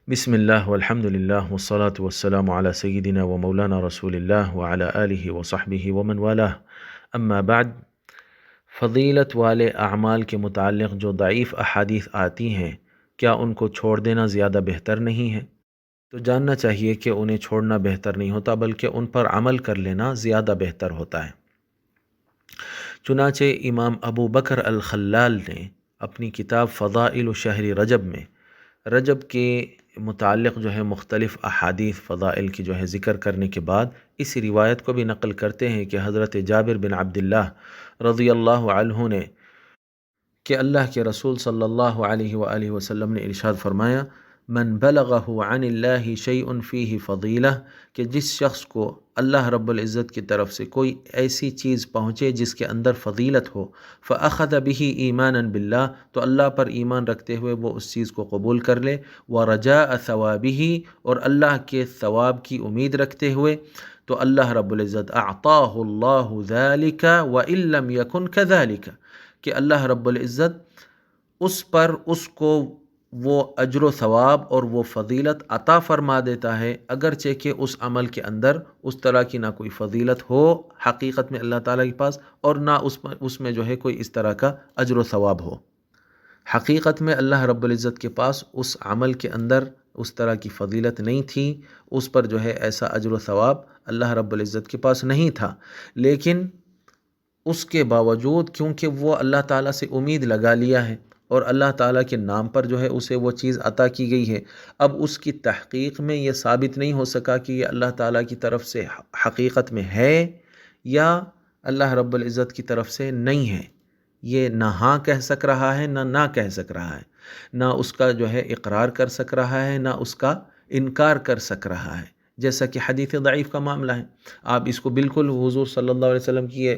بسم اللہ والحمد للہ والصلاة والسلام علی سیدنا و مولانا رسول اللہ وعلی آلہ وصحبہ ومن والہ اما بعد۔ فضیلت والے اعمال کے متعلق جو ضعیف احادیث آتی ہیں، کیا ان کو چھوڑ دینا زیادہ بہتر نہیں ہے؟ تو جاننا چاہیے کہ انہیں چھوڑنا بہتر نہیں ہوتا، بلکہ ان پر عمل کر لینا زیادہ بہتر ہوتا ہے۔ چنانچہ امام ابو بکر الخلال نے اپنی کتاب فضائل شہر رجب میں رجب کے متعلق مختلف احادیث فضائل کی ذکر کرنے کے بعد اس روایت کو بھی نقل کرتے ہیں کہ حضرت جابر بن عبداللہ رضی اللہ عنہ نے کہ اللہ کے رسول صلی اللہ علیہ وآلہ وسلم نے ارشاد فرمایا، من بلغہ عن اللہ شیء فیہ فضیلہ، کہ جس شخص کو اللہ رب العزت کی طرف سے کوئی ایسی چیز پہنچے جس کے اندر فضیلت ہو، فأخذ به ایمانا باللہ، تو اللہ پر ایمان رکھتے ہوئے وہ اس چیز کو قبول کر لے، ورجاء ثوابہ، اور اللہ کے ثواب کی امید رکھتے ہوئے، تو اللہ رب العزت اعطاہ اللہ ذلک وان لم یکن کذلک، کہ اللہ رب العزت اس پر اس کو وہ اجر و ثواب اور وہ فضیلت عطا فرما دیتا ہے، اگرچہ کہ اس عمل کے اندر اس طرح کی نہ کوئی فضیلت ہو حقیقت میں اللہ تعالیٰ کے پاس، اور نہ اس میں کوئی اس طرح کا اجر و ثواب ہو۔ حقیقت میں اللہ رب العزت کے پاس اس عمل کے اندر اس طرح کی فضیلت نہیں تھی، اس پر ایسا اجر و ثواب اللہ رب العزت کے پاس نہیں تھا، لیکن اس کے باوجود کیونکہ وہ اللہ تعالیٰ سے امید لگا لیا ہے اور اللہ تعالیٰ کے نام پر اسے وہ چیز عطا کی گئی ہے، اب اس کی تحقیق میں یہ ثابت نہیں ہو سکا کہ یہ اللہ تعالیٰ کی طرف سے حقیقت میں ہے یا اللہ رب العزت کی طرف سے نہیں ہے، یہ نہ ہاں کہہ سک رہا ہے نہ کہہ سک رہا ہے، نہ اس کا اقرار کر سک رہا ہے نہ اس کا انکار کر سک رہا ہے، جیسا کہ حدیث ضعیف کا معاملہ ہے۔ آپ اس کو بالکل حضور صلی اللہ علیہ وسلم کی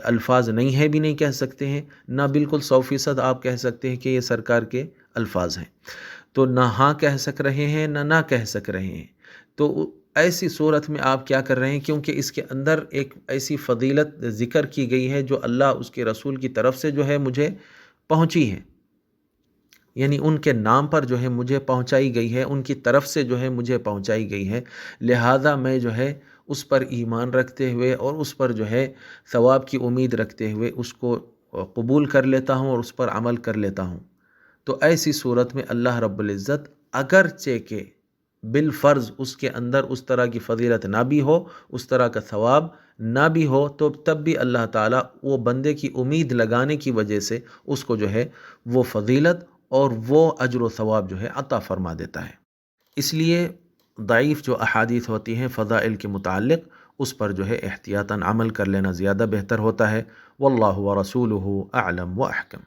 الفاظ نہیں ہے بھی نہیں کہہ سکتے ہیں، نہ بالکل 100% آپ کہہ سکتے ہیں کہ یہ سرکار کے الفاظ ہیں، تو نہ ہاں کہہ سک رہے ہیں نہ کہہ سک رہے ہیں۔ تو ایسی صورت میں آپ کیا کر رہے ہیں، کیونکہ اس کے اندر ایک ایسی فضیلت ذکر کی گئی ہے جو اللہ اس کے رسول کی طرف سے مجھے پہنچی ہے، یعنی ان کے نام پر مجھے پہنچائی گئی ہے، ان کی طرف سے مجھے پہنچائی گئی ہے، لہذا میں اس پر ایمان رکھتے ہوئے اور اس پر ثواب کی امید رکھتے ہوئے اس کو قبول کر لیتا ہوں اور اس پر عمل کر لیتا ہوں۔ تو ایسی صورت میں اللہ رب العزت اگرچہ کہ بالفرض اس کے اندر اس طرح کی فضیلت نہ بھی ہو، اس طرح کا ثواب نہ بھی ہو، تو تب بھی اللہ تعالیٰ وہ بندے کی امید لگانے کی وجہ سے اس کو وہ فضیلت اور وہ اجر و ثواب عطا فرما دیتا ہے۔ اس لیے ضعیف جو احادیث ہوتی ہیں فضائل کے متعلق، اس پر احتیاطاً عمل کر لینا زیادہ بہتر ہوتا ہے۔ واللہ ورسولہ اعلم و احکم۔